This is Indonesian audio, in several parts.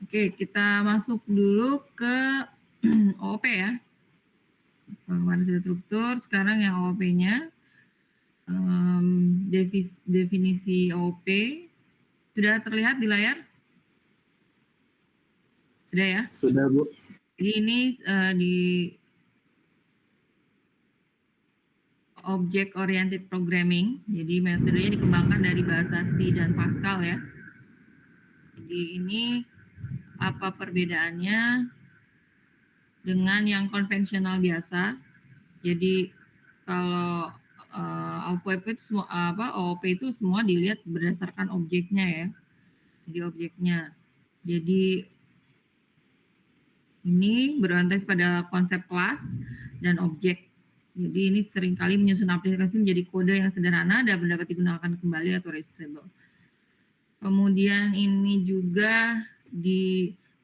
Oke, kita masuk dulu ke OOP ya. Kemarin sudah struktur, sekarang yang OOP-nya. Definisi OOP sudah terlihat di layar? Sudah ya? Sudah, Bu. Jadi ini di Object Oriented Programming, jadi metodenya dikembangkan dari bahasa C dan Pascal ya. Jadi ini apa perbedaannya dengan yang konvensional biasa? Jadi kalau OOP itu semua OOP itu semua dilihat berdasarkan objeknya ya. Jadi objeknya. Jadi ini berorientasi pada konsep kelas dan objek. Jadi ini seringkali menyusun aplikasi menjadi kode yang sederhana dan dapat digunakan kembali atau reusable. Kemudian ini juga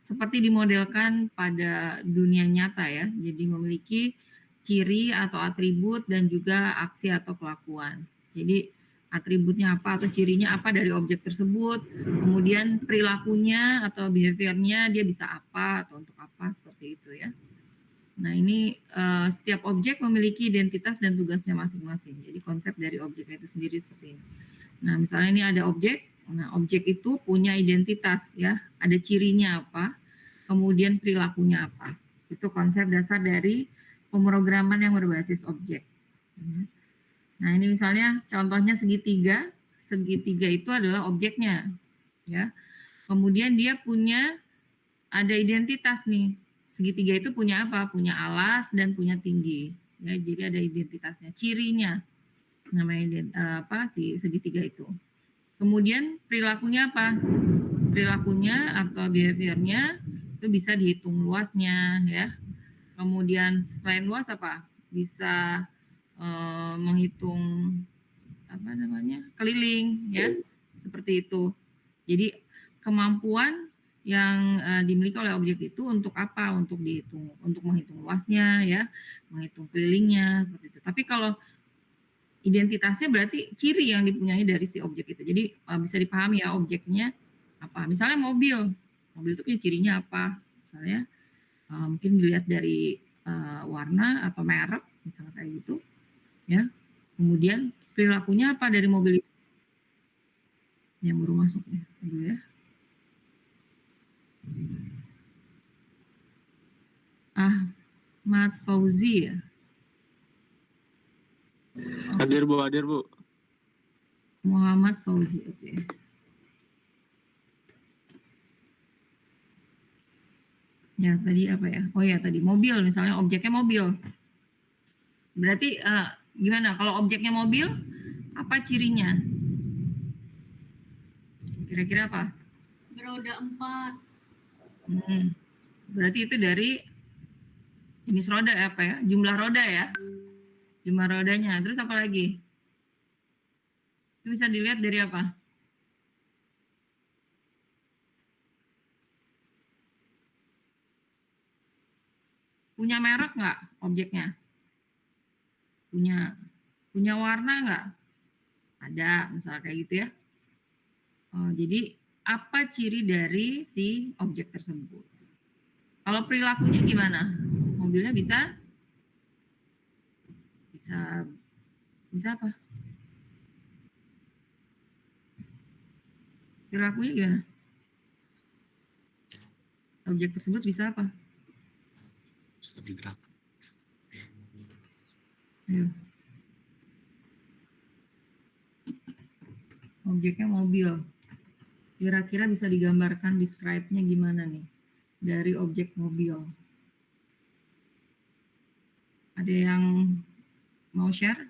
seperti dimodelkan pada dunia nyata ya. Jadi memiliki ciri atau atribut dan juga aksi atau kelakuan. Jadi atributnya apa atau cirinya apa dari objek tersebut, kemudian perilakunya atau behaviornya dia bisa apa atau untuk apa seperti itu ya. Nah ini setiap objek memiliki identitas dan tugasnya masing-masing. Jadi konsep dari objek itu sendiri seperti ini. Nah misalnya ini ada objek, nah objek itu punya identitas ya, ada cirinya apa, kemudian perilakunya apa. Itu konsep dasar dari pemrograman yang berbasis objek. Nah, ini misalnya contohnya segitiga. Segitiga itu adalah objeknya, ya. Kemudian dia punya ada identitas nih. Segitiga itu punya apa? Punya alas dan punya tinggi. Ya, jadi ada identitasnya, cirinya. Namanya si segitiga itu. Kemudian perilakunya apa? Perilakunya atau behaviornya itu bisa dihitung luasnya, ya. Kemudian selain luas apa? Bisa menghitung apa namanya keliling ya seperti itu. Jadi kemampuan yang dimiliki oleh objek itu untuk apa? Untuk dihitung, untuk menghitung luasnya ya, menghitung kelilingnya seperti itu. Tapi kalau identitasnya berarti ciri yang dipunyai dari si objek itu. Jadi bisa dipahami ya objeknya apa. Misalnya mobil, mobil itu punya cirinya apa? Misalnya mungkin dilihat dari warna atau merek, misalnya kayak gitu, ya. Kemudian perilakunya apa dari mobil itu? Yang baru masuk nih, dulu ya. Ahmad Fauzi ya. Hadir Bu, hadir Bu. Muhammad Fauzi, oke. Ya tadi apa ya? Oh ya tadi mobil, misalnya objeknya mobil. Berarti gimana? Kalau objeknya mobil, apa cirinya? Kira-kira apa? Beroda 4. Berarti itu dari jenis roda ya, apa ya? Jumlah roda ya? Jumlah rodanya. Terus apa lagi? Itu bisa dilihat dari apa? Punya merek nggak objeknya? Punya. Punya warna nggak? Ada, misalnya kayak gitu ya. Jadi apa ciri dari si objek tersebut? Kalau perilakunya gimana? Mobilnya bisa apa? Perilakunya gimana? Objek tersebut bisa apa? Bisa bergerak. Ayo. Objeknya mobil. Kira-kira bisa digambarkan describe-nya gimana nih? Dari objek mobil. Ada yang mau share?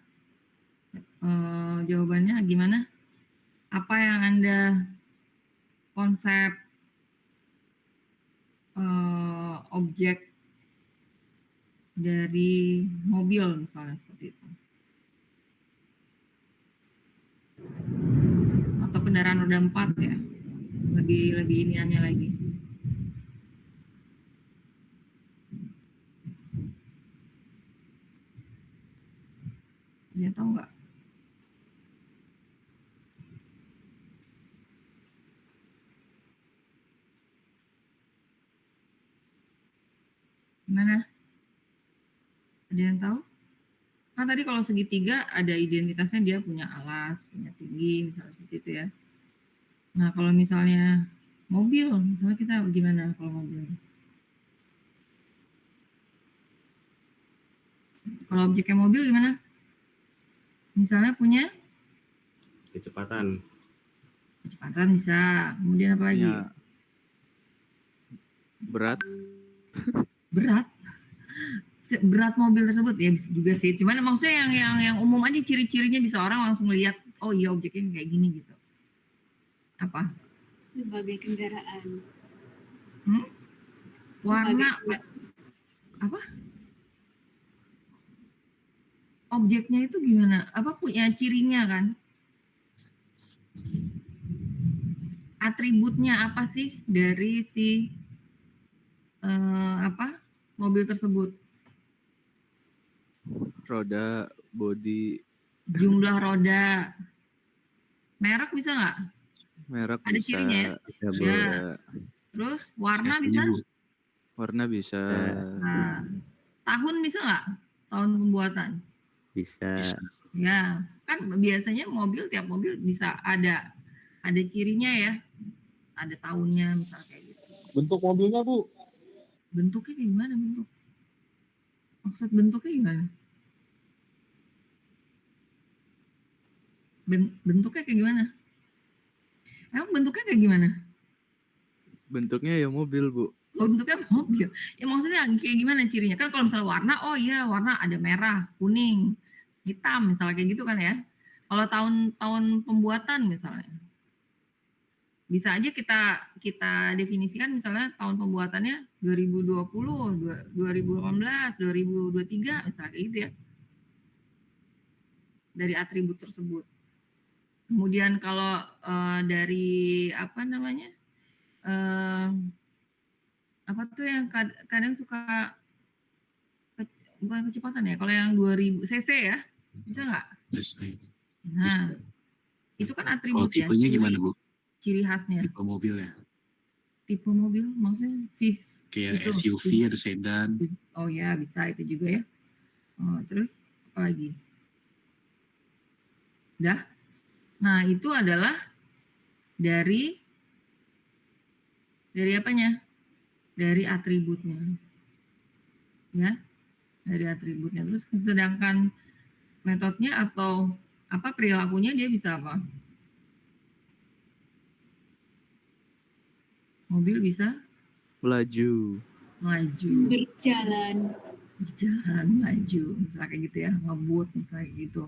Jawabannya gimana? Apa yang Anda konsep objek dari mobil misalnya seperti itu? Atau kendaraan roda 4 ya? Lebih iniannya lagi. Dia tahu nggak? Gimana? Ada yang tahu? Kan tadi kalau segitiga ada identitasnya dia punya alas, punya tinggi, misalnya seperti itu ya. Nah, kalau misalnya mobil, misalnya kita gimana kalau mobil? Kalau objeknya mobil gimana? Misalnya punya Kecepatan. kecepatan bisa. Kemudian apa lagi? Punya berat. Berat. Berat mobil tersebut ya bisa juga sih. Cuman maksudnya yang umum aja ciri-cirinya bisa orang langsung lihat, oh iya objeknya kayak gini gitu. Apa? Sebagai kendaraan. Warna apa? Objeknya itu gimana? Apa punya cirinya kan? Atributnya apa sih dari si mobil tersebut? Roda, bodi, Jumlah roda, merek bisa nggak? merek Ada bisa. cirinya ya? Ya, Ya. Terus warna CSD, bisa? Bu. warna bisa. Nah, tahun bisa nggak? Tahun pembuatan? Bisa. Ya, kan biasanya tiap mobil bisa ada cirinya ya, ada tahunnya misalnya kayak gitu. Bentuk mobilnya, Bu. Bentuknya kayak gimana bentuk? Maksud bentuknya gimana? Bentuknya kayak gimana? Emang bentuknya kayak gimana? Bentuknya ya mobil, Bu. Oh, bentuknya mobil. Ya maksudnya kayak gimana cirinya? Kan kalau misalnya warna, oh iya warna ada merah, kuning, hitam misalnya kayak gitu kan ya. Kalau tahun pembuatan misalnya. Bisa aja kita definisikan misalnya tahun pembuatannya 2020, 2018, 2023 misalnya kayak gitu ya. Dari atribut tersebut. Kemudian kalau dari apa namanya? Apa tuh yang kadang suka bukan kecepatan ya, kalau yang 2000 cc ya, bisa nggak? Nah, itu kan Kalau atribut ya. tipenya gimana, Bu? Ciri khasnya. Tipe mobilnya. Tipe mobil maksudnya Kayak itu, SUV, ada sedan. Oh ya, bisa itu juga ya. Oh, terus apa lagi? Dah. Nah, itu adalah dari apanya? Dari atributnya. Ya. Dari atributnya. Terus sedangkan metodenya atau apa perilakunya dia bisa apa? Mobil bisa Melaju. Berjalan. Maju, misalnya kayak gitu ya, ngebut misalnya kayak gitu.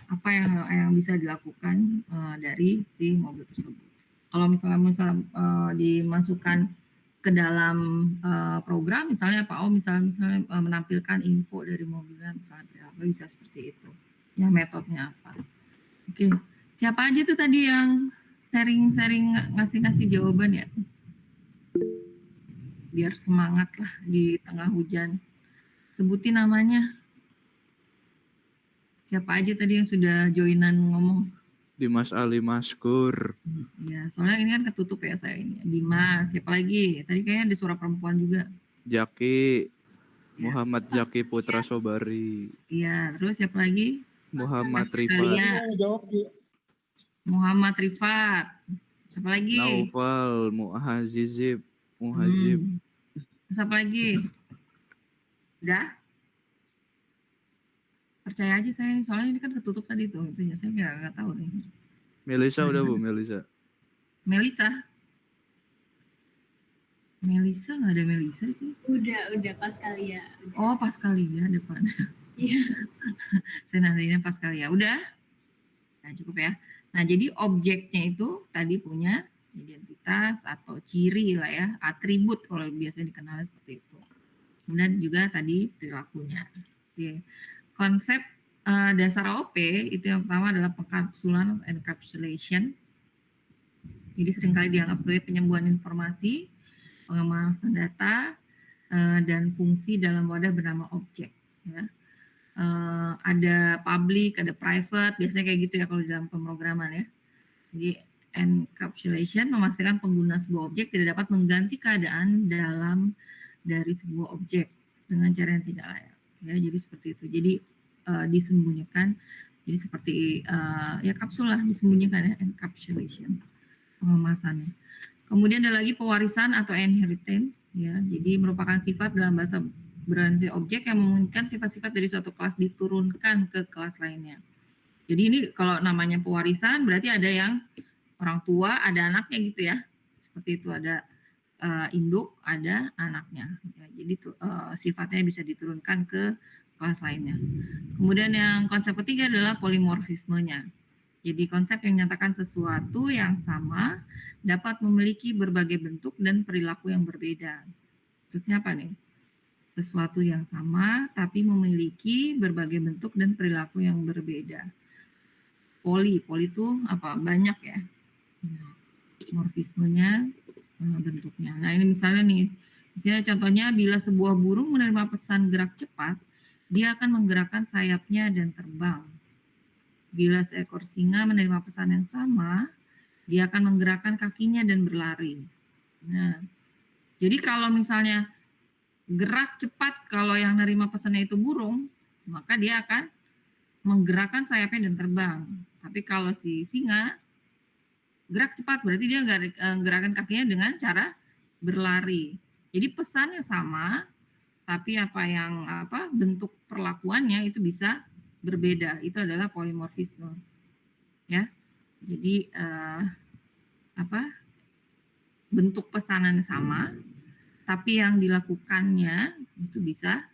Apa yang bisa dilakukan dari si mobil tersebut? Kalau misalnya dimasukkan ke dalam program, misalnya Pak O misalnya menampilkan info dari mobilnya, misalnya perilaku bisa seperti itu. Ya metodenya apa? Oke, siapa aja tuh tadi yang sharing ngasih jawaban ya? Biar semangat lah di tengah hujan. Sebutin namanya. Siapa aja tadi yang sudah joinan ngomong? Dimas Ali Maskur. Ya, soalnya ini kan ketutup ya saya ini. Dimas, siapa lagi? Tadi kayaknya ada suara perempuan juga. Jaki. Ya. Muhammad Jaki Putra Sobari. Iya, terus siapa lagi? Muhammad Rifat. Alia. Muhammad Rifat. Siapa lagi? Naufal. Muhazizib. Terus apa lagi? Udah? Percaya aja saya, soalnya ini kan ketutup tadi tuh. Itunya saya nggak tahu nih. Melisa udah, Bu, Melisa. Melisa nggak ada Melisa di sini. Udah Paskalia. Oh, Paskalia depan. Iya. Saya nantinya Paskalia. Udah? Nah, cukup ya. Nah, jadi objeknya itu tadi punya identitas atau ciri lah ya, atribut kalau biasanya dikenal seperti itu. Kemudian juga tadi perilakunya. Oke. Konsep dasar OP itu yang pertama adalah pengkapsulan encapsulation. Jadi seringkali dianggap sebagai penyembuhan informasi, pengemasan data, dan fungsi dalam wadah bernama objek. Ya. Ada public, ada private, biasanya kayak gitu ya kalau di dalam pemrograman ya. Jadi encapsulation memastikan pengguna sebuah objek tidak dapat mengganti keadaan dari sebuah objek. dengan cara yang tidak layak. Ya, jadi seperti itu. Jadi disembunyikan. Jadi seperti ya kapsul lah, disembunyikan ya, encapsulation, pengemasannya. Kemudian ada lagi pewarisan atau inheritance, ya. Jadi merupakan sifat dalam bahasa berbasis objek yang memungkinkan sifat-sifat dari suatu kelas diturunkan ke kelas lainnya. Jadi ini kalau namanya pewarisan berarti ada yang orang tua, ada anaknya gitu ya. Seperti itu, ada induk, ada anaknya. Ya, jadi sifatnya bisa diturunkan ke kelas lainnya. Kemudian yang konsep ketiga adalah polimorfismenya. Jadi konsep yang menyatakan sesuatu yang sama dapat memiliki berbagai bentuk dan perilaku yang berbeda. Maksudnya apa nih? Sesuatu yang sama tapi memiliki berbagai bentuk dan perilaku yang berbeda. Poli itu apa? Banyak ya. Morfismenya, bentuknya. Nah ini misalnya nih, misalnya contohnya bila sebuah burung menerima pesan gerak cepat, dia akan menggerakkan sayapnya dan terbang. Bila seekor singa menerima pesan yang sama, dia akan menggerakkan kakinya dan berlari. Nah, jadi kalau misalnya gerak cepat, kalau yang menerima pesannya itu burung, maka dia akan menggerakkan sayapnya dan terbang. Tapi kalau si singa gerak cepat, berarti dia gerakan kakinya dengan cara berlari. Jadi pesannya sama, tapi bentuk perlakuannya itu bisa berbeda. Itu adalah polimorfisme. Ya. Jadi bentuk pesanannya sama, tapi yang dilakukannya itu bisa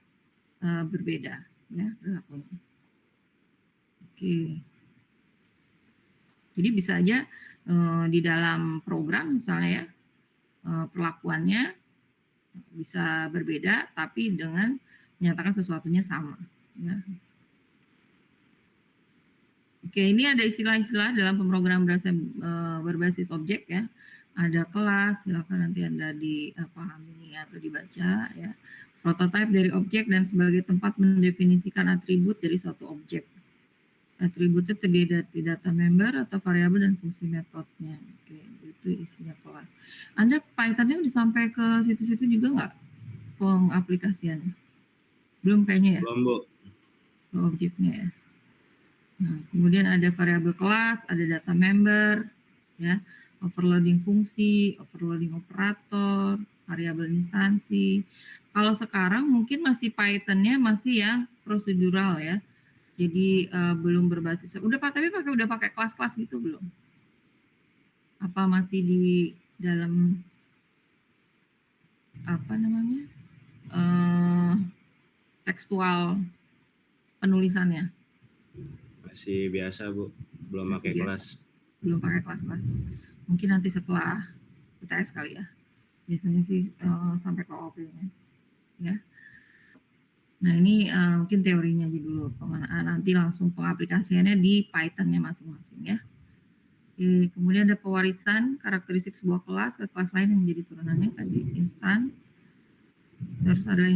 berbeda ya perilakunya. Oke. Jadi bisa aja di dalam program misalnya ya perlakuannya bisa berbeda tapi dengan menyatakan sesuatunya sama ya. Oke, ini ada istilah-istilah dalam pemrograman berbasis objek ya. Ada kelas, silakan nanti Anda dipahami atau dibaca ya. Prototipe dari objek dan sebagai tempat mendefinisikan atribut dari suatu objek. Atributnya terdiri dari data member atau variabel dan fungsi metodenya. Oke, itu isinya kelas. Anda Python-nya udah sampai ke situ-situ juga nggak pengaplikasiannya? Belum kayaknya ya? Belum, Bu. Ke objeknya ya. Nah, kemudian ada variabel kelas, ada data member, ya, overloading fungsi, overloading operator, variabel instansi. Kalau sekarang mungkin masih Python-nya masih yang prosedural ya. Jadi belum berbasis. Udah pakai kelas-kelas gitu belum? Apa masih di dalam tekstual penulisannya? Masih biasa, Bu. Belum Masih pakai biasa. kelas. Belum pakai kelas-kelas. Mungkin nanti setelah UTS kali ya. Biasanya sih sampai ke OP-nya. Ya. Nah ini mungkin teorinya aja dulu. Nanti langsung pengaplikasiannya di Python-nya masing-masing ya. Oke, kemudian ada pewarisan karakteristik sebuah kelas ke kelas lain yang menjadi turunannya tadi instan. Terus ada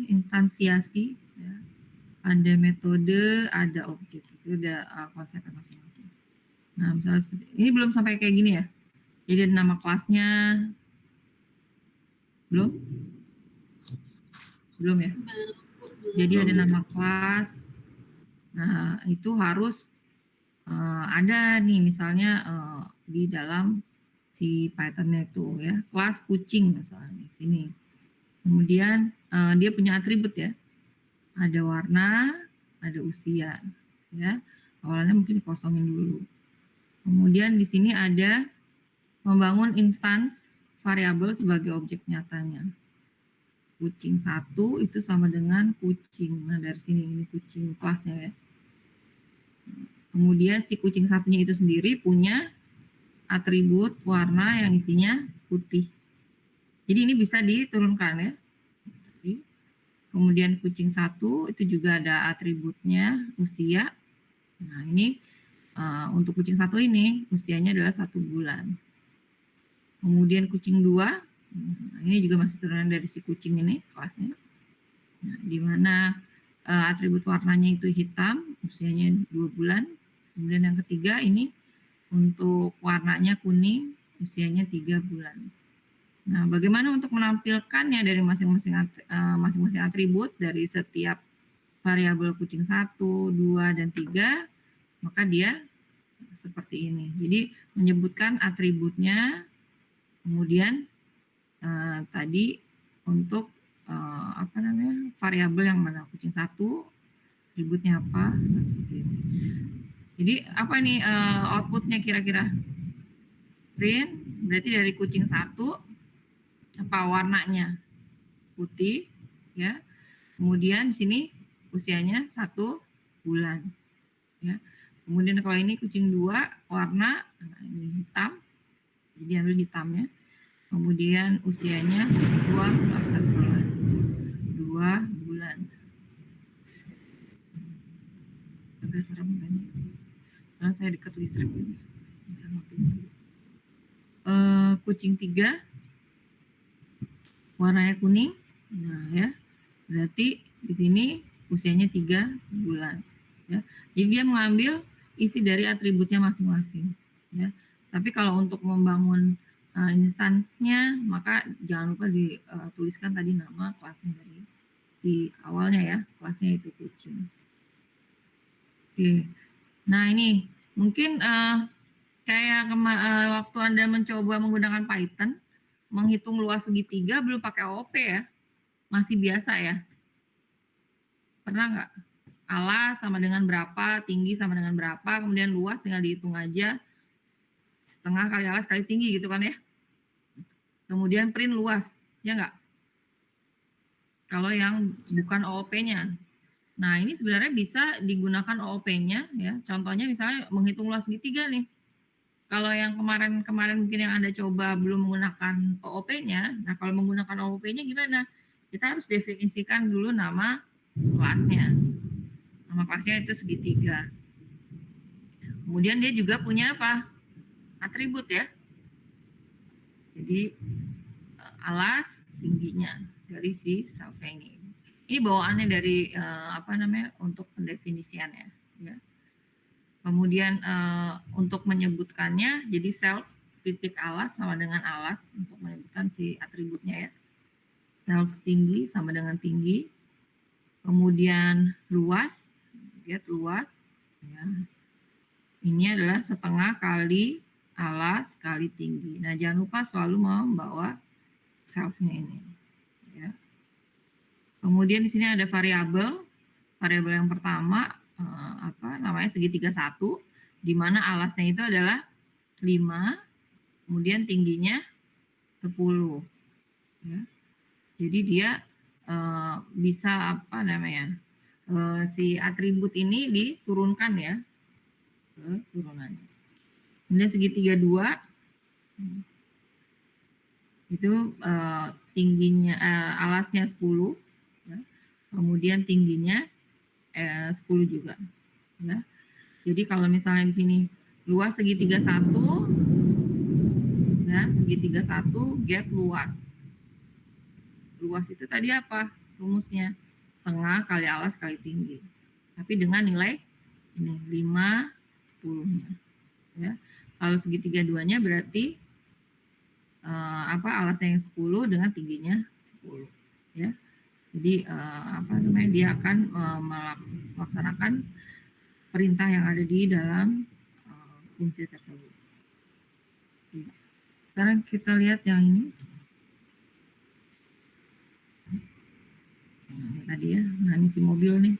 instansiasi. Ya. Ada metode, ada objek. Itu ada konsepnya masing-masing. Nah misalnya seperti ini belum sampai kayak gini ya. Jadi ada nama kelasnya. Belum ya. Jadi ada nama kelas. Nah itu harus ada nih misalnya di dalam si Python-nya itu ya, kelas kucing misalnya di sini. Kemudian dia punya atribut ya. Ada warna, ada usia ya. Awalnya mungkin dikosongin dulu. Kemudian di sini ada membangun instance variabel sebagai objek nyatanya. Kucing 1 itu sama dengan kucing. Nah dari sini ini kucing kelasnya ya. Kemudian si kucing satunya itu sendiri punya atribut warna yang isinya putih. Jadi ini bisa diturunkan ya. Kemudian kucing 1 itu juga ada atributnya usia. Nah ini untuk kucing 1 ini usianya adalah 1 bulan. Kemudian kucing 2 ini juga masih turunan dari si kucing ini kelasnya. Nah, di mana atribut warnanya itu hitam, usianya 2 bulan. Kemudian yang ketiga ini untuk warnanya kuning, usianya 3 bulan. Nah, bagaimana untuk menampilkannya dari masing-masing atribut dari setiap variabel kucing 1, 2, dan 3, maka dia seperti ini. Jadi menyebutkan atributnya, kemudian tadi untuk variabel yang mana kucing 1, atributnya apa, nah, seperti ini. Jadi apa nih outputnya kira-kira? Print berarti dari kucing 1 apa warnanya? Putih, ya. Kemudian di sini usianya 1 bulan, ya. Kemudian kalau ini kucing 2 warna ini hitam, jadi ambil hitamnya. Kemudian usianya 2 bulan. Agak serem kan ya? Karena saya dekat listrik ini. Bisa matiin. Kucing 3 warnanya kuning. Nah, ya. Berarti di sini usianya 3 bulan, ya. Jadi dia mengambil isi dari atributnya masing-masing, ya. Tapi kalau untuk membangun instansnya, maka jangan lupa dituliskan tadi nama kelasnya dari di awalnya, ya. Kelasnya itu kucing. Oke. Nah, ini mungkin kayak waktu Anda mencoba menggunakan Python, menghitung luas segitiga belum pakai OOP ya, masih biasa ya. Pernah nggak? Alas sama dengan berapa, tinggi sama dengan berapa, kemudian luas tinggal dihitung aja, setengah kali alas kali tinggi gitu kan ya. Kemudian print luas, ya nggak? Kalau yang bukan OOP-nya. Nah, ini sebenarnya bisa digunakan OOP-nya ya. Contohnya misalnya menghitung luas segitiga nih. Kalau yang kemarin mungkin yang Anda coba belum menggunakan OOP-nya, nah kalau menggunakan OOP-nya gimana? Kita harus definisikan dulu nama kelasnya. Nama kelasnya itu segitiga. Kemudian dia juga punya apa? Atribut ya. Jadi alas tingginya dari si self-nya ini. Ini bawaannya dari untuk pendefinisiannya. Ya. Kemudian untuk menyebutkannya, jadi self titik alas sama dengan alas untuk menyebutkan si atributnya ya. Self tinggi sama dengan tinggi. Kemudian luas, lihat luas. Ya. Ini adalah setengah kali alas kali tinggi. Nah, jangan lupa selalu membawa self-nya ini. Ya. Kemudian di sini ada variabel. Variabel yang pertama namanya segitiga 1, di mana alasnya itu adalah 5, kemudian tingginya 10. Ya. Jadi dia bisa si atribut ini diturunkan ya ke turunannya. Kemudian segitiga 2 itu tingginya alasnya 10, ya. Kemudian tingginya 10 juga, ya. Jadi kalau misalnya di sini luas segitiga 1, ya, segitiga 1 get luas. Luas itu tadi apa rumusnya? Setengah kali alas kali tinggi. Tapi dengan nilai ini 5, 10-nya. Ya. Kalau segitiga 2-nya berarti alasnya yang 10 dengan tingginya 10. Ya. Jadi dia akan melaksanakan perintah yang ada di dalam fungsi tersebut. Sekarang kita lihat yang ini. Nah, ini tadi ya, nah ini si mobil nih.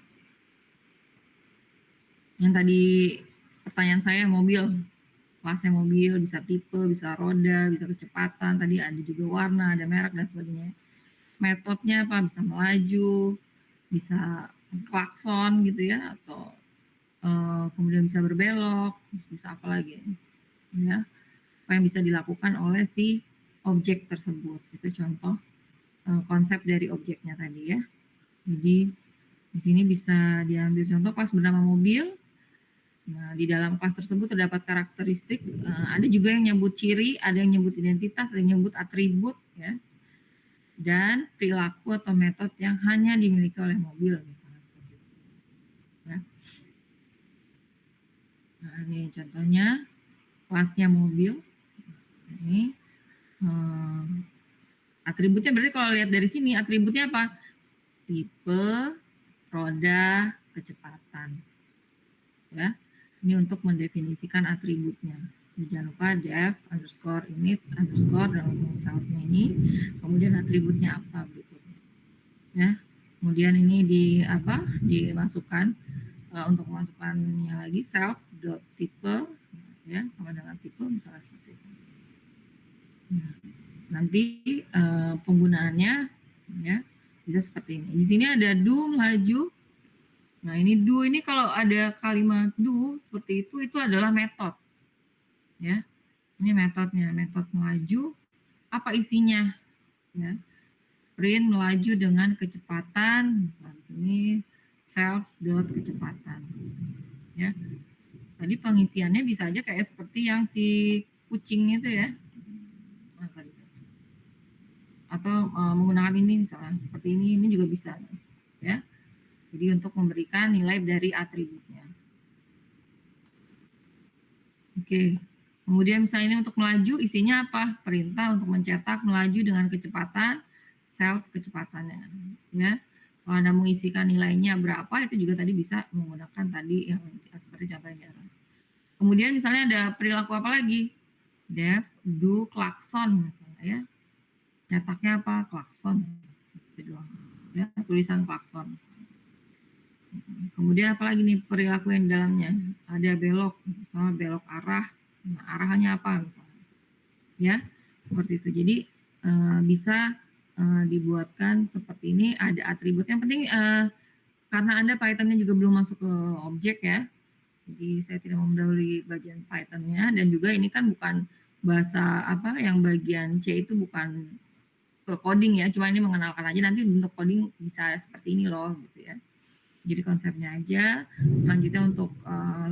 Yang tadi pertanyaan saya mobil, kelasnya mobil, bisa tipe, bisa roda, bisa kecepatan, tadi ada juga warna, ada merek dan sebagainya. Metodenya apa? Bisa melaju, bisa klakson gitu ya, atau kemudian bisa berbelok, bisa apa lagi ya, apa yang bisa dilakukan oleh si objek tersebut. Itu contoh konsep dari objeknya tadi ya. Jadi di sini bisa diambil contoh kelas bernama mobil. Nah, di dalam kelas tersebut terdapat karakteristik, ada juga yang nyebut ciri, ada yang nyebut identitas, ada yang nyebut atribut ya. Dan perilaku atau metode yang hanya dimiliki oleh mobil misalnya seperti itu. Ya. Nah, ini contohnya kelasnya mobil. Ini Atributnya berarti kalau lihat dari sini, atributnya apa? Tipe, roda, kecepatan. Ya, ini untuk mendefinisikan atributnya. Jadi jangan lupa def underscore init underscore dalam self-nya ini. Kemudian atributnya apa berikutnya. Ya, kemudian ini dimasukkan untuk memasukkannya lagi self dot tipe ya sama dengan tipe misalnya seperti itu. Ya, nanti penggunaannya ya bisa seperti ini. Di sini ada do melaju. Nah, ini do ini kalau ada kalimat do seperti itu adalah metode. Ya. Ini metodenya, metode melaju. Apa isinya? Ya. Print melaju dengan kecepatan. Misalnya di sini self dot kecepatan. Ya. Tadi pengisiannya bisa aja kayak seperti yang si kucing itu ya. Atau menggunakan ini misalnya seperti ini juga bisa. Ya. Jadi untuk memberikan nilai dari atributnya. Oke. Kemudian misalnya ini untuk melaju, isinya apa? Perintah untuk mencetak melaju dengan kecepatan, self kecepatannya. Ya. Kalau Anda mengisikan nilainya berapa, itu juga tadi bisa menggunakan tadi yang seperti contoh yang di atas. Kemudian misalnya ada perilaku apa lagi? Def, do, klakson misalnya ya. Cetaknya apa? Klakson. Itu doang. Ya, tulisan klakson. Kemudian apalagi nih perilaku yang di dalamnya? Ada belok, misalnya belok arah. Nah, arahannya apa misalnya? Ya, seperti itu. Jadi bisa dibuatkan seperti ini. Ada atribut. Yang penting karena Anda Python-nya juga belum masuk ke objek ya. Jadi saya tidak mendahului bagian Python-nya dan juga ini kan bukan bahasa apa yang bagian C itu bukan ke coding ya. Cuma ini mengenalkan aja nanti bentuk coding bisa seperti ini loh gitu ya. Jadi konsepnya aja. Selanjutnya untuk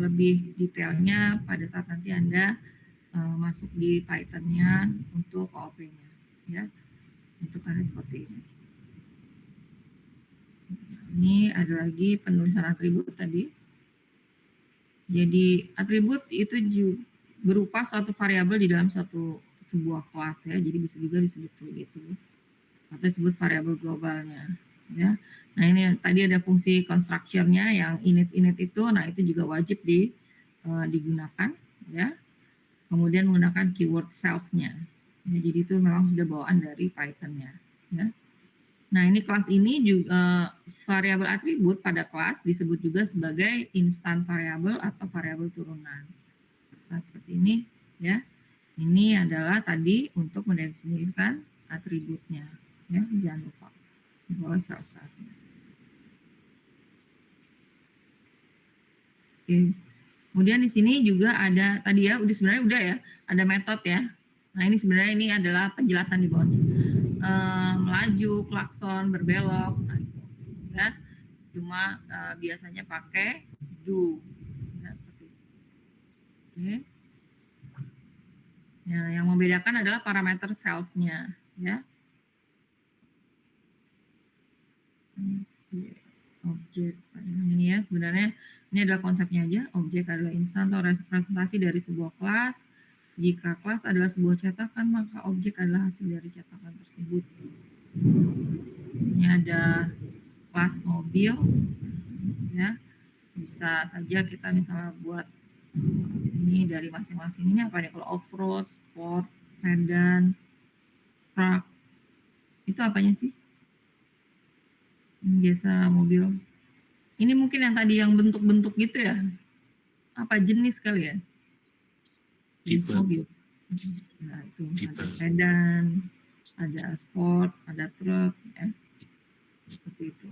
lebih detailnya pada saat nanti Anda masuk di Python-nya untuk OOP-nya. Ya, untuk Anda seperti ini. Ini ada lagi penulisan atribut tadi. Jadi atribut itu juga berupa suatu variabel di dalam sebuah kelas ya. Jadi bisa juga disebut seperti itu. Atau disebut variabel globalnya. Ya. Nah ini tadi ada fungsi constructor-nya yang init itu, nah itu juga wajib digunakan, ya. Kemudian menggunakan keyword self-nya. Ya, jadi itu memang sudah bawaan dari Python-nya. Ya. Nah ini kelas ini juga variabel atribut pada kelas disebut juga sebagai instant variable atau variabel turunan. Nah, seperti ini, ya. Ini adalah tadi untuk mendefinisikan atributnya, ya. Jangan lupa di bawah self-nya. Oke. Kemudian di sini juga ada tadi ya, sebenarnya udah ya, ada metode ya. Nah ini sebenarnya ini adalah penjelasan di bawahnya. Melaju, klakson, berbelok, nah itu ya. Cuma biasanya pakai do. Ya, seperti itu. Oke. Ya, yang membedakan adalah parameter self-nya ya. Objek ini ya sebenarnya ini adalah konsepnya aja. Objek adalah instan atau representasi dari sebuah kelas. Jika kelas adalah sebuah cetakan maka objek adalah hasil dari cetakan tersebut. Ini ada kelas mobil ya, bisa saja kita misalnya buat ini dari masing-masing ini apa nih, kalau off-road, sport, sedan, truck, itu apanya sih? Biasa mobil. Ini mungkin yang tadi yang bentuk-bentuk gitu ya? Apa jenis kali ya? Jenis mobil. Nah itu ada sedan, ada sport, ada truk, ya. Seperti itu.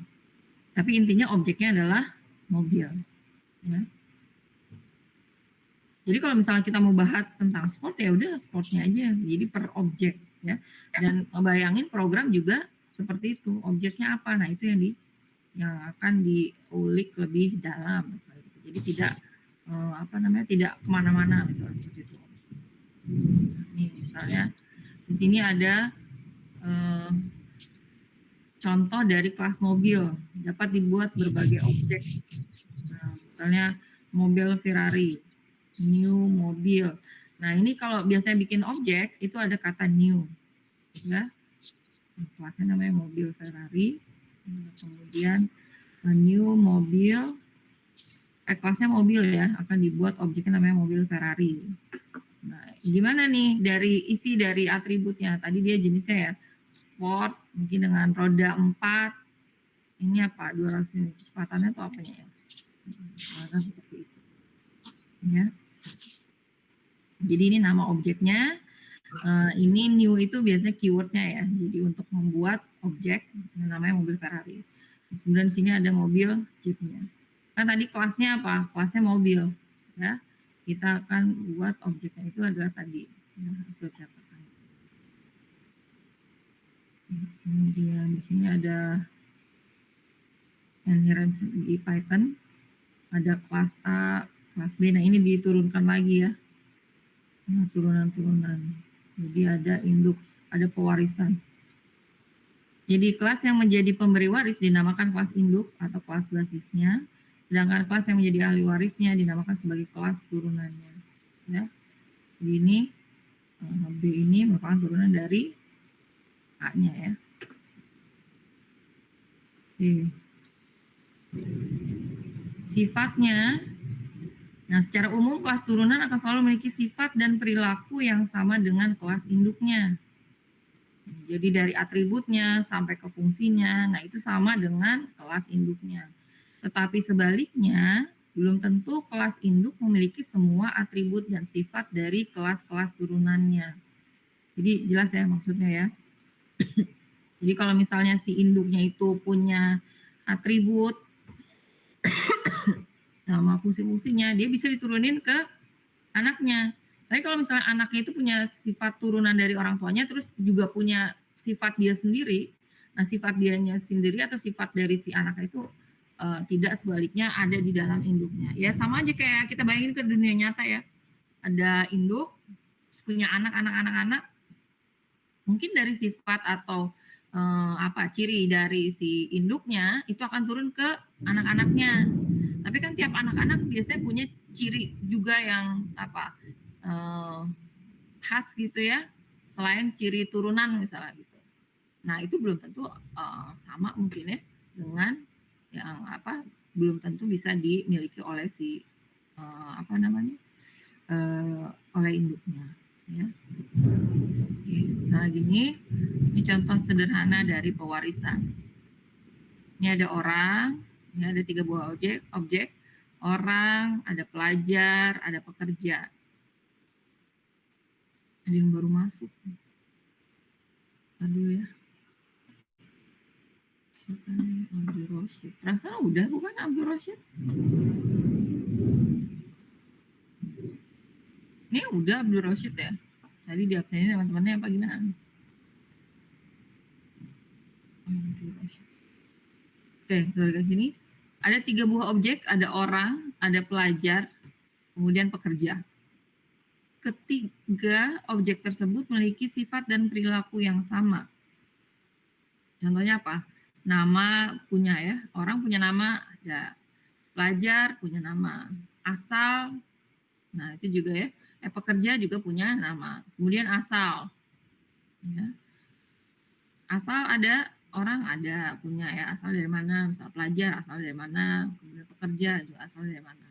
Tapi intinya objeknya adalah mobil. Ya. Jadi kalau misalnya kita mau bahas tentang sport ya udah sportnya aja. Jadi per objek ya. Dan bayangin program juga seperti itu, objeknya apa, nah itu yang akan diulik lebih dalam misalnya. Jadi tidak tidak kemana-mana misalnya seperti itu. Ini misalnya di sini ada contoh dari kelas mobil dapat dibuat berbagai objek. Nah, misalnya mobil Ferrari, new mobil. Nah ini kalau biasanya bikin objek itu ada kata new, ya. Kelasnya namanya mobil Ferrari. Kemudian new mobil, kelasnya mobil ya, akan dibuat objeknya namanya mobil Ferrari. Nah, gimana nih dari isi dari atributnya? Tadi dia jenisnya ya sport, mungkin dengan roda 4. Ini apa? 200 ini kecepatannya atau apanya ya? Nah, seperti itu. Ya. Jadi ini nama objeknya. Ini new itu biasanya keywordnya ya. Jadi untuk membuat objek yang namanya mobil Ferrari. Kemudian di sini ada mobil jeepnya. Kan tadi kelasnya apa? Kelasnya mobil. Ya, kita akan buat objeknya itu adalah tadi ya, hasil catatan. Kemudian di sini ada inheritance di Python. Ada kelas A, kelas B. Nah ini diturunkan lagi ya. Nah, turunan-turunan. Jadi ada induk, ada pewarisan. Jadi kelas yang menjadi pemberi waris dinamakan kelas induk atau kelas basisnya. Sedangkan kelas yang menjadi ahli warisnya dinamakan sebagai kelas turunannya. Ya. Jadi ini B ini merupakan turunan dari A-nya ya. Oke. Sifatnya, nah secara umum kelas turunan akan selalu memiliki sifat dan perilaku yang sama dengan kelas induknya. Jadi dari atributnya sampai ke fungsinya, nah itu sama dengan kelas induknya. Tetapi sebaliknya, belum tentu kelas induk memiliki semua atribut dan sifat dari kelas-kelas turunannya. Jadi jelas ya maksudnya ya. Jadi kalau misalnya si induknya itu punya atribut, nama fungsi-fungsinya, dia bisa diturunin ke anaknya. Tapi kalau misalnya anaknya itu punya sifat turunan dari orang tuanya, terus juga punya sifat dia sendiri, nah sifat dianya sendiri atau sifat dari si anaknya itu tidak sebaliknya ada di dalam induknya. Ya sama aja kayak kita bayangin ke dunia nyata ya. Ada induk, punya anak-anak, mungkin dari sifat atau ciri dari si induknya itu akan turun ke anak-anaknya. Tapi kan tiap anak-anak biasanya punya ciri juga yang khas gitu ya, selain ciri turunan misalnya gitu. Nah itu belum tentu sama mungkin ya dengan yang belum tentu bisa dimiliki oleh si oleh induknya ya. Oke, misalnya gini, ini contoh sederhana dari pewarisan. Ini ada orang, ini ada 3 buah objek, orang, ada pelajar, ada pekerja. Ada yang baru masuk. Aduh ya. Siapa nih? Abdul Roshid. Rasanya udah bukan Abdul Roshid? Ini udah Abdul Roshid ya? Tadi di absennya sama temannya apa gimana? Abdul Roshid. Oke, dari sini. Ada 3 buah objek, ada orang, ada pelajar, kemudian pekerja. Ketiga objek tersebut memiliki sifat dan perilaku yang sama. Contohnya apa? Nama punya ya, orang punya nama, ada pelajar punya nama, asal, nah itu juga ya, pekerja juga punya nama. Kemudian asal, ya. Asal ada, orang ada punya ya, asal dari mana, misal pelajar asal dari mana, kemudian pekerja juga asal dari mana.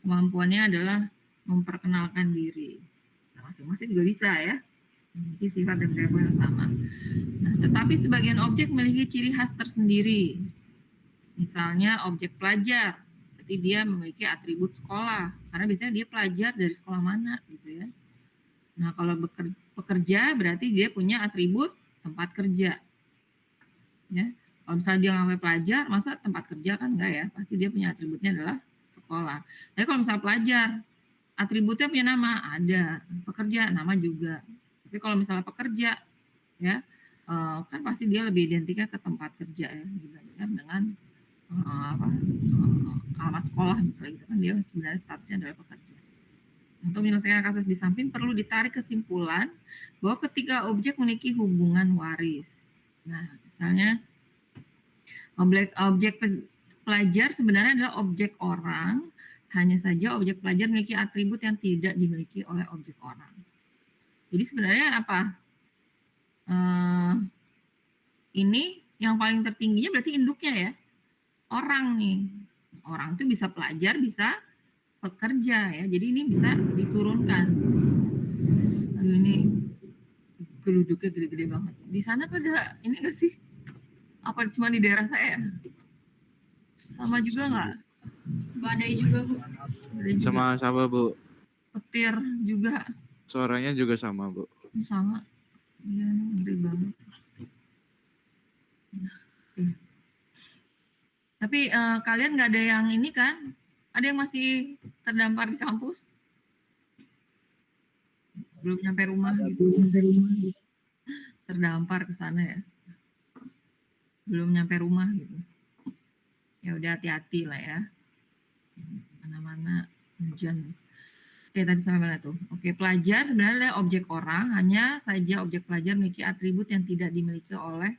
Kemampuannya adalah memperkenalkan diri. Nah, masing-masing juga bisa ya, memiliki sifat dan perilaku yang sama. Nah, tetapi sebagian objek memiliki ciri khas tersendiri. Misalnya objek pelajar, berarti dia memiliki atribut sekolah, karena biasanya dia pelajar dari sekolah mana gitu ya. Nah, kalau pekerja berarti dia punya atribut tempat kerja. Ya. Kalau misalnya dia nggak pelajar, masa tempat kerja kan enggak ya? Pasti dia punya atributnya adalah sekolah. Tapi kalau misalnya pelajar, atributnya punya nama, ada. Pekerja, nama juga. Tapi kalau misalnya pekerja, ya kan pasti dia lebih identiknya ke tempat kerja ya, dibandingkan dengan alamat sekolah misalnya gitu kan, dia sebenarnya statusnya adalah pekerja. Untuk menyelesaikan kasus di samping perlu ditarik kesimpulan bahwa ketiga objek memiliki hubungan waris. Nah, misalnya objek pelajar sebenarnya adalah objek orang, hanya saja objek pelajar memiliki atribut yang tidak dimiliki oleh objek orang. Jadi sebenarnya apa? ini yang paling tertingginya berarti induknya ya. Orang nih. Orang itu bisa pelajar, bisa pekerja ya. Jadi ini bisa diturunkan. Aduh ini geluduknya gede-gede banget. Di sana ada ini nggak sih? Apa cuma di daerah saya? Sama juga nggak? Badai juga, Bu. Ada juga Sama-sama Bu. petir juga Suaranya juga sama Bu. sama. Iya, ngeri banget. Oke. Tapi kalian nggak ada yang ini kan? Ada yang masih terdampar di kampus? Belum nyampe rumah gitu. Terdampar ke sana ya. Belum nyampe rumah gitu. Ya udah hati-hati lah ya. Mana-mana hujan. Oke, tadi sampai mana tuh? Oke, pelajar sebenarnya adalah objek orang, hanya saja objek pelajar memiliki atribut yang tidak dimiliki oleh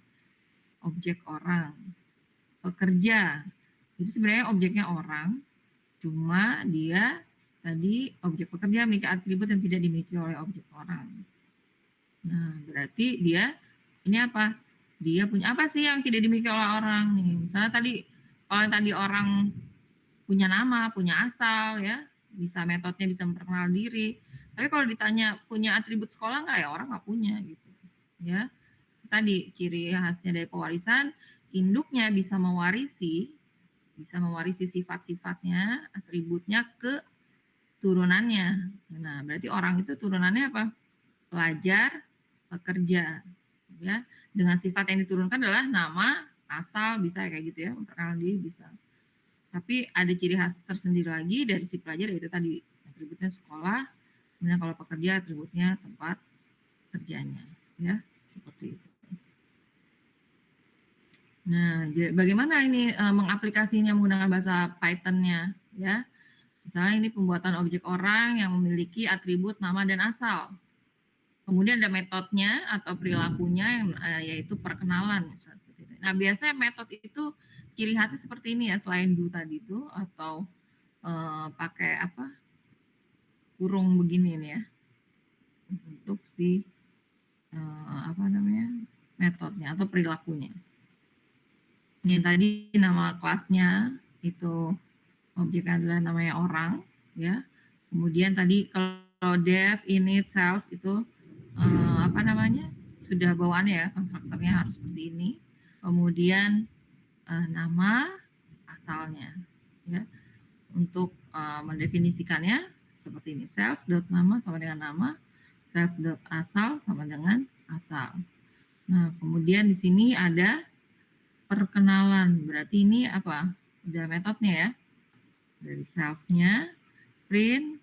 objek orang. Pekerja, itu sebenarnya objeknya orang, cuma dia tadi objek pekerja memiliki atribut yang tidak dimiliki oleh objek orang. Nah, berarti dia ini apa? Dia punya apa sih yang tidak dimiliki oleh orang nih? Misalnya tadi kalau yang tadi orang punya nama, punya asal ya, bisa metodenya bisa memperkenalkan diri. Tapi kalau ditanya punya atribut sekolah nggak ya, orang nggak punya gitu. Ya, tadi ciri khasnya dari pewarisan, induknya bisa mewarisi sifat-sifatnya, atributnya ke turunannya. Nah, berarti orang itu turunannya apa? Pelajar, pekerja. Ya, dengan sifat yang diturunkan adalah nama, asal, bisa kayak gitu ya, memperkenalkan diri bisa. Tapi ada ciri khas tersendiri lagi dari si pelajar, yaitu tadi atributnya sekolah, kemudian kalau pekerja atributnya tempat kerjanya, ya seperti itu. Nah, bagaimana ini mengaplikasinya menggunakan bahasa Python-nya, ya? Misalnya ini pembuatan objek orang yang memiliki atribut nama dan asal. Kemudian ada metodenya atau perilakunya yang yaitu perkenalan. Misalnya seperti itu. Nah, biasanya metode itu ciri khasnya seperti ini ya, selain do tadi itu atau pakai apa kurung begini nih ya untuk si apa namanya metodenya atau perilakunya. Ini tadi nama kelasnya itu objeknya adalah namanya orang ya. Kemudian tadi kalau dev, init, self itu apa namanya sudah bawaannya ya, konstruktornya harus seperti ini. Kemudian nama asalnya ya. Untuk mendefinisikannya seperti ini, self dot nama sama dengan nama, self dot asal sama dengan asal. Nah, kemudian di sini ada perkenalan, berarti ini apa? Udah metodenya ya. Dari self-nya, print,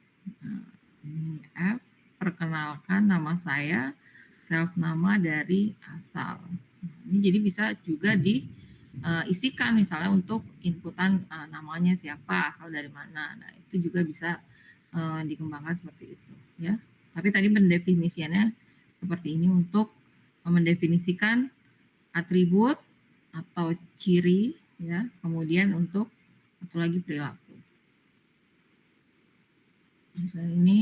ini F, perkenalkan nama saya, self nama dari asal. Ini jadi bisa juga diisikan misalnya untuk inputan namanya siapa, asal dari mana. Nah, itu juga bisa dikembangkan seperti itu ya. Tapi tadi pendefinisiannya seperti ini untuk mendefinisikan atribut atau ciri ya, kemudian untuk satu lagi perilaku. Misalnya ini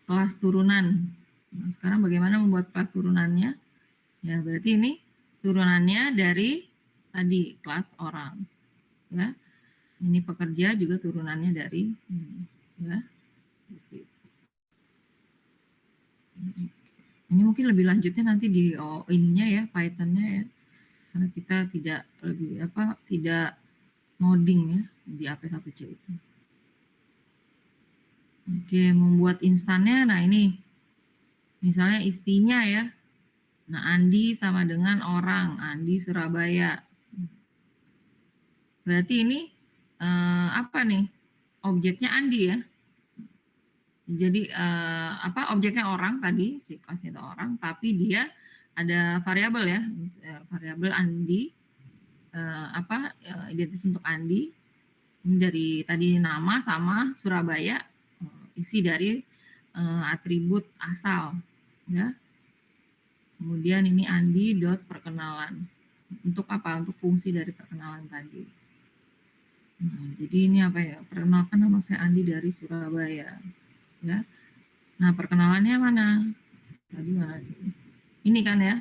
kelas turunan. Nah, sekarang bagaimana membuat kelas turunannya? Ya, berarti ini turunannya dari tadi kelas orang. Ya. Ini pekerja juga turunannya dari ini, ya. Ini mungkin lebih lanjutnya nanti di ininya ya, Python-nya ya. Karena kita tidak ngoding ya di AP1C itu. Oke, membuat instannya, nah ini misalnya istinya ya. Nah, Andi sama dengan orang, Andi Surabaya. Berarti ini apa nih? Objeknya Andi ya. Jadi objeknya orang tadi, si kelasnya itu orang, tapi dia ada variabel ya, variabel Andi, identitas untuk Andi. Ini dari tadi nama sama Surabaya, isi dari atribut asal, ya. Kemudian ini Andi dot perkenalan. Untuk apa? Untuk fungsi dari perkenalan tadi. Nah, jadi ini apa ya? Perkenalkan nama saya Andi dari Surabaya. Ya. Nah, perkenalannya mana? Tadi mana sih? Ini kan ya.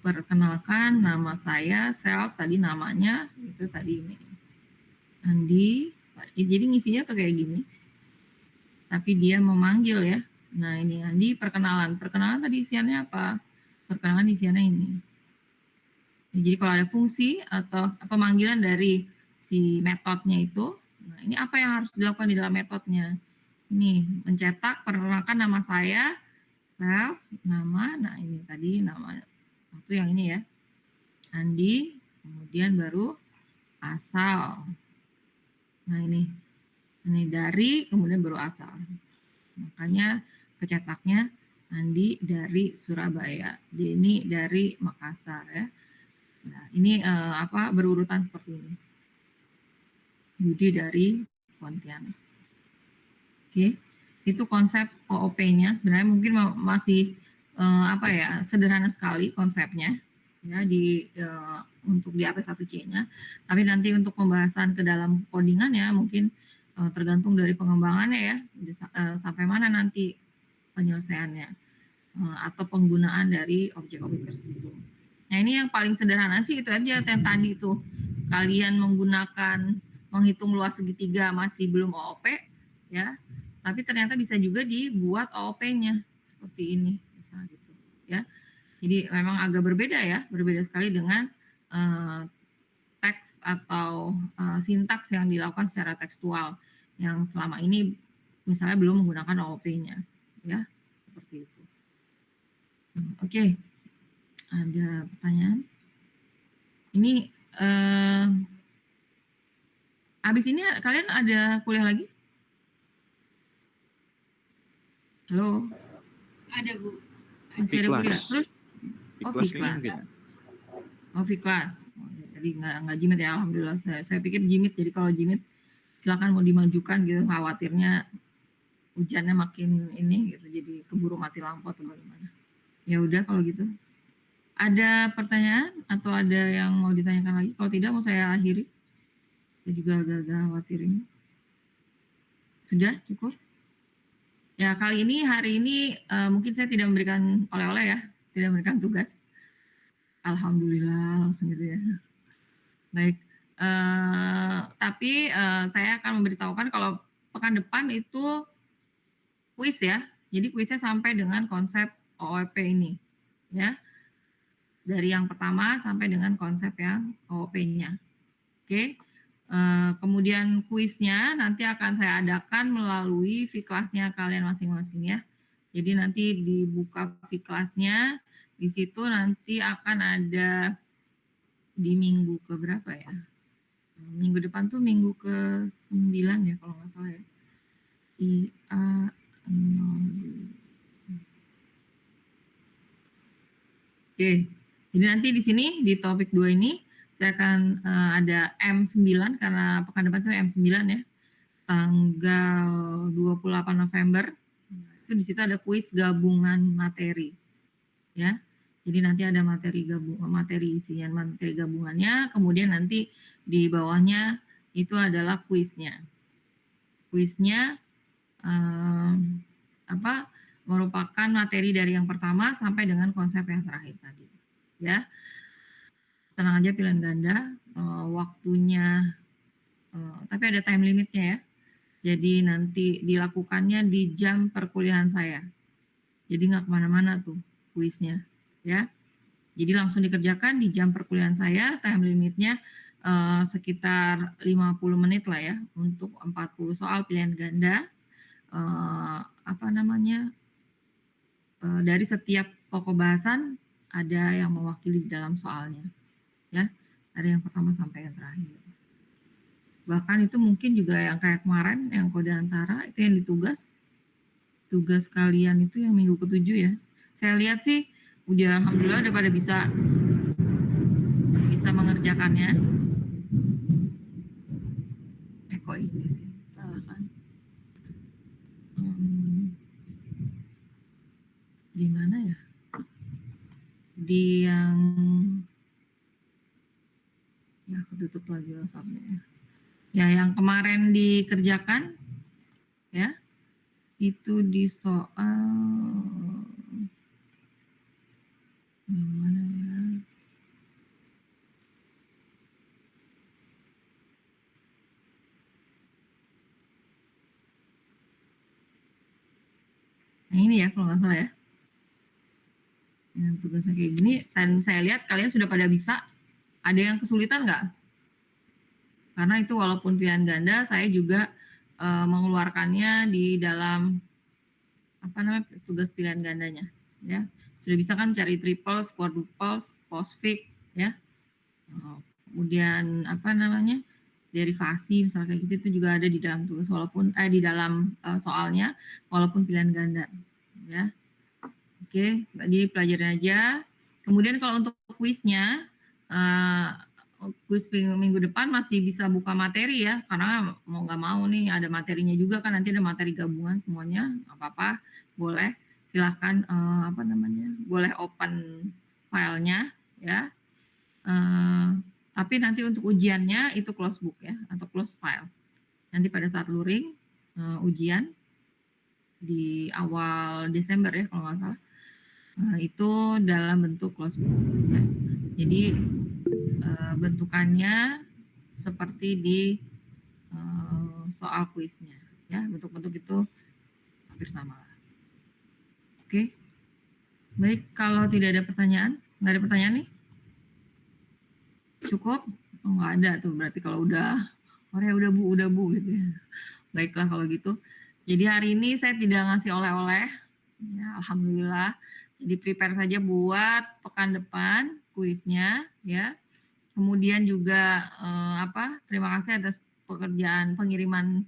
perkenalkan nama saya, self tadi namanya itu tadi ini Andi. Jadi ngisinya tuh kayak gini. Tapi dia memanggil ya. Nah, ini Andi perkenalan. Perkenalan tadi isiannya apa? Perkenalan isiannya ini. Jadi kalau ada fungsi atau pemanggilan dari si metodenya itu, nah ini apa yang harus dilakukan di dalam metodenya? Ini mencetak, perkenalkan nama saya, self, nama, nah ini tadi nama satu yang ini ya, Andi, kemudian baru asal. Nah ini dari, kemudian baru asal. Makanya kecetaknya Andi dari Surabaya, Denny dari Makassar ya. Nah, ini berurutan seperti ini. Budi dari Pontianak. Oke, itu konsep OOP-nya. Sebenarnya mungkin masih sederhana sekali konsepnya ya untuk di AP1C-nya. Tapi nanti untuk pembahasan ke dalam codingannya mungkin tergantung dari pengembangannya ya, sampai mana nanti penyelesaiannya atau penggunaan dari objek-objek tersebut. Nah ini yang paling sederhana sih itu aja yang tadi tuh kalian menghitung luas segitiga masih belum OOP ya, tapi ternyata bisa juga dibuat OOP-nya seperti ini misalnya gitu ya. Jadi memang agak berbeda sekali dengan teks atau sintaks yang dilakukan secara tekstual yang selama ini misalnya belum menggunakan OOP-nya ya, seperti itu. Oke. Ada pertanyaan? Ini habis ini kalian ada kuliah lagi? Halo? Ada, Bu. Masih ada kuliah? Terus? Kelas. Kelas. Jadi nggak jimit ya, alhamdulillah. Saya pikir jimit, jadi kalau jimit silakan mau dimajukan gitu, khawatirnya hujannya makin ini gitu, jadi keburu mati lampu atau bagaimana. Ya udah kalau gitu. Ada pertanyaan atau ada yang mau ditanyakan lagi? Kalau tidak mau saya akhiri. Saya juga agak-agak khawatir ini. Sudah cukup? Ya hari ini mungkin saya tidak memberikan oleh-oleh ya, tidak memberikan tugas. Alhamdulillah langsung gitu ya. Baik. Tapi saya akan memberitahukan kalau pekan depan itu kuis ya. Jadi kuisnya sampai dengan konsep OOP ini ya. Dari yang pertama sampai dengan konsep yang OOP-nya. Oke. Kemudian kuisnya nanti akan saya adakan melalui Vkelasnya kalian masing-masing ya. Jadi nanti dibuka Vkelasnya, di situ nanti akan ada di minggu ke berapa ya? Minggu depan tuh minggu ke-9 ya kalau nggak salah ya. IA 0. Oke. Jadi nanti di sini di topik 2 ini saya akan ada M9 karena pekan depan itu M9 ya. Tanggal 28 November. Itu di situ ada kuis gabungan materi. Ya. Jadi nanti ada materi isian materi gabungannya, kemudian nanti di bawahnya itu adalah kuisnya. Kuisnya merupakan materi dari yang pertama sampai dengan konsep yang terakhir tadi. Ya. Tenang aja pilihan ganda, waktunya tapi ada time limitnya ya. Jadi nanti dilakukannya di jam perkuliahan saya. Jadi nggak kemana-mana tuh kuisnya ya. Jadi langsung dikerjakan di jam perkuliahan saya, time limitnya sekitar 50 menit lah ya untuk 40 soal pilihan ganda. Dari setiap pokok bahasan ada yang mewakili di dalam soalnya ya, dari yang pertama sampai yang terakhir. Bahkan itu mungkin juga yang kayak kemarin yang kode antara itu yang tugas kalian itu yang minggu ke-7 ya. Saya lihat sih udah alhamdulillah udah pada bisa mengerjakannya. Kok ini sih salah kan? Di mana ya? Di yang ya aku tutup lagi WhatsApp-nya. Ya yang kemarin dikerjakan ya itu di soal yang mana ya? Nah ini ya kalau nggak salah ya. Yang tugasnya kayak gini, dan saya lihat kalian sudah pada bisa. Ada yang kesulitan nggak? Karena itu walaupun pilihan ganda, saya juga mengeluarkannya di dalam apa namanya tugas pilihan gandanya. Ya, sudah bisa kan cari triples, quadruples, postfix, ya. Kemudian apa namanya derivasi misalnya kayak gitu itu juga ada di dalam tugas walaupun di dalam soalnya walaupun pilihan ganda, ya. Oke, jadi pelajarin aja. Kemudian kalau untuk kuisnya, kuis minggu depan masih bisa buka materi ya, karena mau nggak mau nih ada materinya juga kan, nanti ada materi gabungan semuanya, nggak apa-apa, boleh silahkan apa namanya, boleh open filenya ya. Tapi nanti untuk ujiannya itu close book ya, atau close file. Nanti pada saat luring ujian di awal Desember ya kalau nggak salah. Itu dalam bentuk close book ya. Jadi bentukannya seperti di soal kuisnya ya, bentuk-bentuk itu hampir sama. Oke. Baik, kalau tidak ada pertanyaan, nggak ada pertanyaan nih? Cukup? Oh, nggak ada tuh, berarti kalau udah udah bu gitu ya. Baiklah kalau gitu. Jadi hari ini saya tidak ngasih oleh-oleh ya, alhamdulillah. Jadi prepare saja buat pekan depan kuisnya ya. Kemudian juga terima kasih atas pekerjaan pengiriman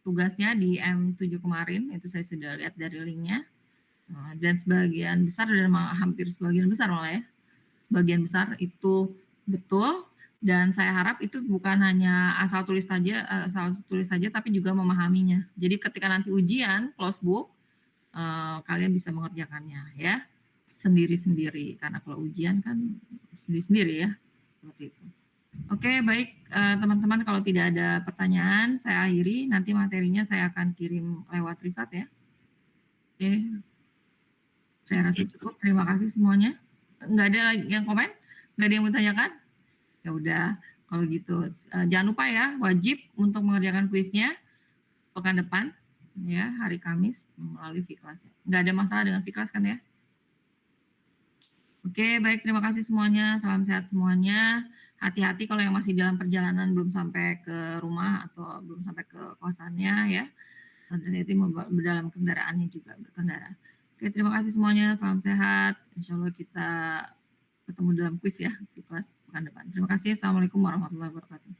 tugasnya di M7 kemarin, itu saya sudah lihat dari linknya. Dan sebagian besar dan hampir sebagian besar malah ya. Sebagian besar itu betul dan saya harap itu bukan hanya asal tulis saja tapi juga memahaminya. Jadi ketika nanti ujian close book kalian bisa mengerjakannya ya sendiri-sendiri, karena kalau ujian kan sendiri-sendiri ya, seperti itu. Oke, baik teman-teman, kalau tidak ada pertanyaan saya akhiri, nanti materinya saya akan kirim lewat privat ya. Oke, saya rasa cukup, terima kasih semuanya. Nggak ada lagi yang komen? Nggak ada yang mau tanyakan? Ya udah, kalau gitu jangan lupa ya, wajib untuk mengerjakan kuisnya pekan depan ya, hari Kamis melalui Vclass. Nggak ada masalah dengan Vclass kan ya? Oke, baik, terima kasih semuanya. Salam sehat semuanya. Hati-hati kalau yang masih dalam perjalanan belum sampai ke rumah atau belum sampai ke kosannya ya. Hati-hati dalam kendaraannya juga berkendara. Oke, terima kasih semuanya. Salam sehat. Insya Allah kita ketemu dalam kuis ya di kelas pekan depan. Terima kasih. Assalamualaikum warahmatullahi wabarakatuh.